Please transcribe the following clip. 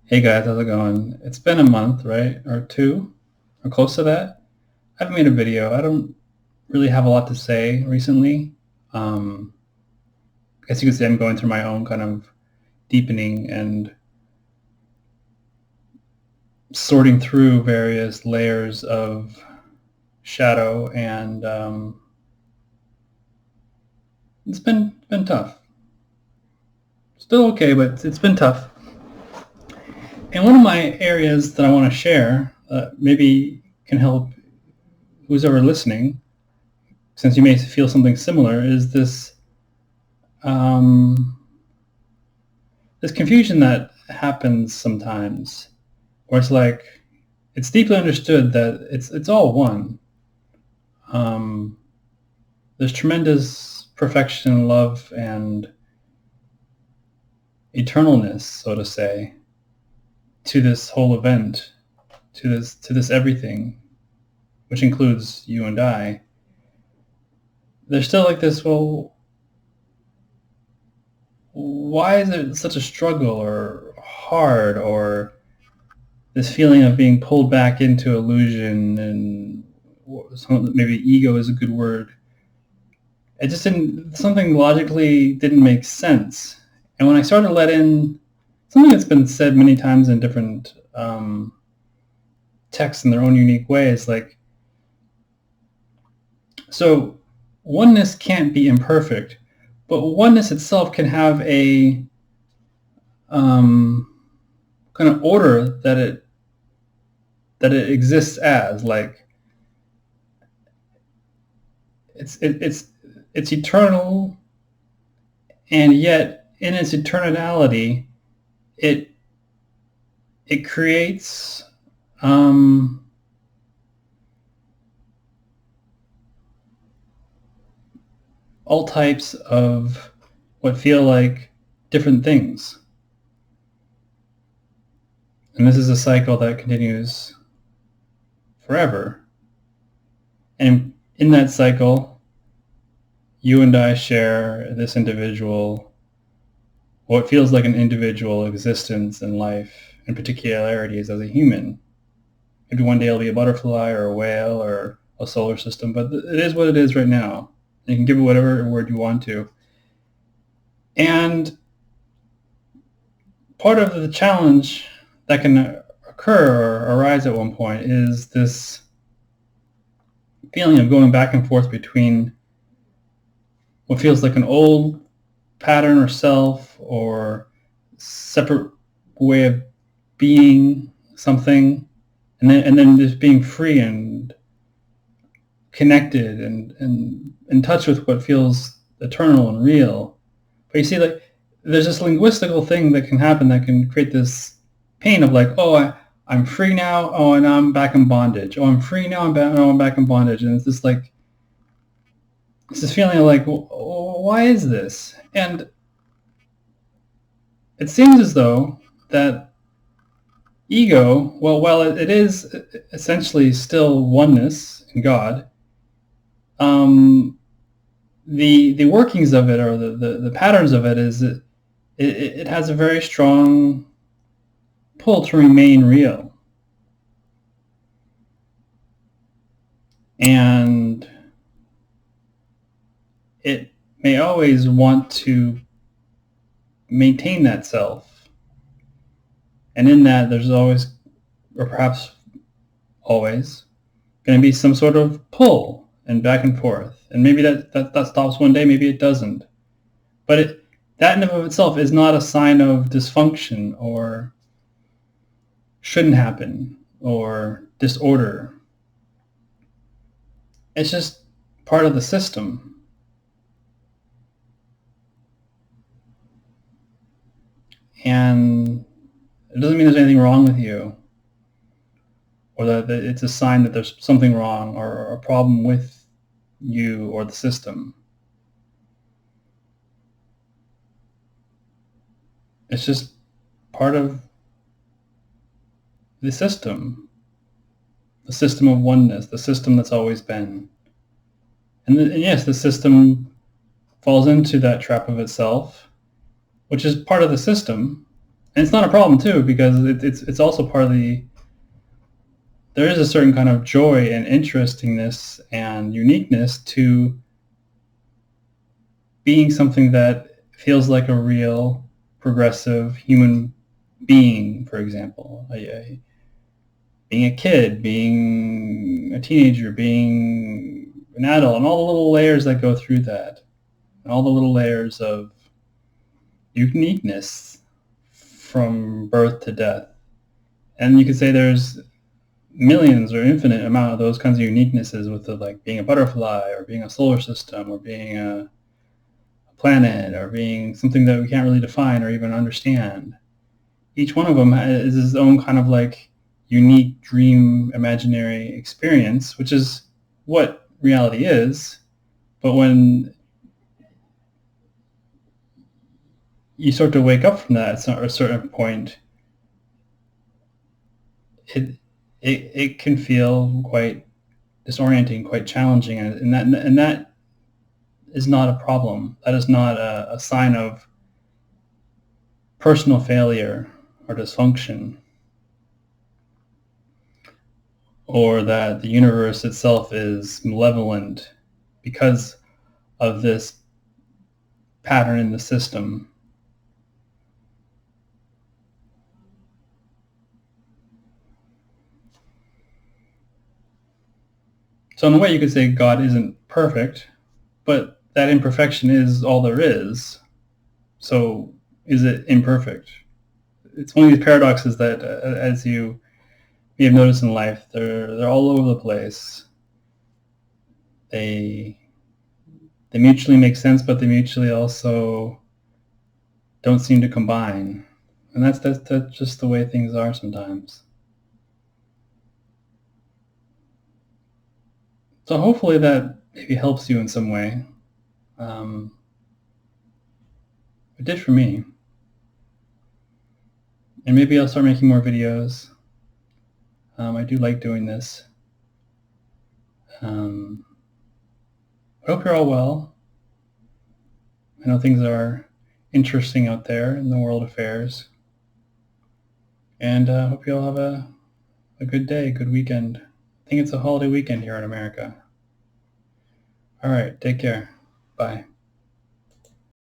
Hey guys, how's it going? It's been a month, right? Or two, or close to that. I haven't made a video. I don't really have a lot to say recently. Um, I guess you could say I'm going through my own kind of deepening and sorting through various layers of shadow, and it's been tough. Still okay, but it's been tough. And one of my areas that I want to share, maybe can help who's ever listening, since you may feel something similar, is um, this confusion that happens sometimes, where it's like it's deeply understood that it's all one. Um, there's tremendous perfection, love, and eternalness, so to say, to this whole event, to this everything, which includes you and I. There's still like this. Well, why is it such a struggle or hard, or this feeling of being pulled back into illusion, and maybe ego is a good word. It just didn't, something logically didn't make sense. And when I started to let in something that's been said many times in different texts in their own unique ways, like, so oneness can't be imperfect, but oneness itself can have a kind of order that it exists as, like it's eternal, and yet in its eternality, it it creates all types of what feel like different things, and this is a cycle that continues forever. And in that cycle, you and I share this individual, what feels like an individual existence in life and particularities as a human. Maybe one day it'll be a butterfly or a whale or a solar system, but it is what it is right now. You can give it whatever word you want to. And part of the challenge that can occur or arise at one point is this feeling of going back and forth between what feels like an old pattern or self or separate way of being something, and then just being free and connected and in touch with what feels eternal and real. But you see, like, there's this linguistical thing that can happen that can create this pain of like, oh, I'm free now. Oh, and now I'm back in bondage. Oh, I'm free now. I'm back in bondage. And it's this like, it's this feeling of like, well, why is this? And it seems as though that ego, well, while it is essentially still oneness in God, um, the workings of it, or the patterns of it, is it has a very strong pull to remain real. And it may always want to maintain that self. And in that, there's always, or perhaps always, going to be some sort of pull and back and forth. And maybe that stops one day, maybe it doesn't. But that in and of itself is not a sign of dysfunction or shouldn't happen or disorder. It's just part of the system. And it doesn't mean there's anything wrong with you, or that it's a sign that there's something wrong or a problem with you or the system. It's just part of the system of oneness, the system that's always been. And yes, the system falls into that trap of itself, which is part of the system. And it's not a problem too, because it's also part of there is a certain kind of joy and interestingness and uniqueness to being something that feels like a real progressive human being, for example. Being a kid, being a teenager, being an adult, and all the little layers that go through that, and all the little layers of uniqueness from birth to death. And you could say there's millions or infinite amount of those kinds of uniquenesses with like being a butterfly or being a solar system or being a planet or being something that we can't really define or even understand. Each one of them is his own kind of like unique dream imaginary experience, which is what reality is. But when you start to wake up from that at a certain point, it can feel quite disorienting, quite challenging, and that is not a problem. That is not a sign of personal failure or dysfunction, or that the universe itself is malevolent because of this pattern in the system. So in a way you could say God isn't perfect, but that imperfection is all there is. So is it imperfect? It's one of these paradoxes that, as you may have noticed in life, they're all over the place. They mutually make sense, but they mutually also don't seem to combine. And that's just the way things are sometimes. So hopefully that maybe helps you in some way. It did for me. And maybe I'll start making more videos. I do like doing this. I hope you're all well. I know things are interesting out there in the world affairs. And I hope you all have a good day, good weekend. I think it's a holiday weekend here in America. All right, take care. Bye.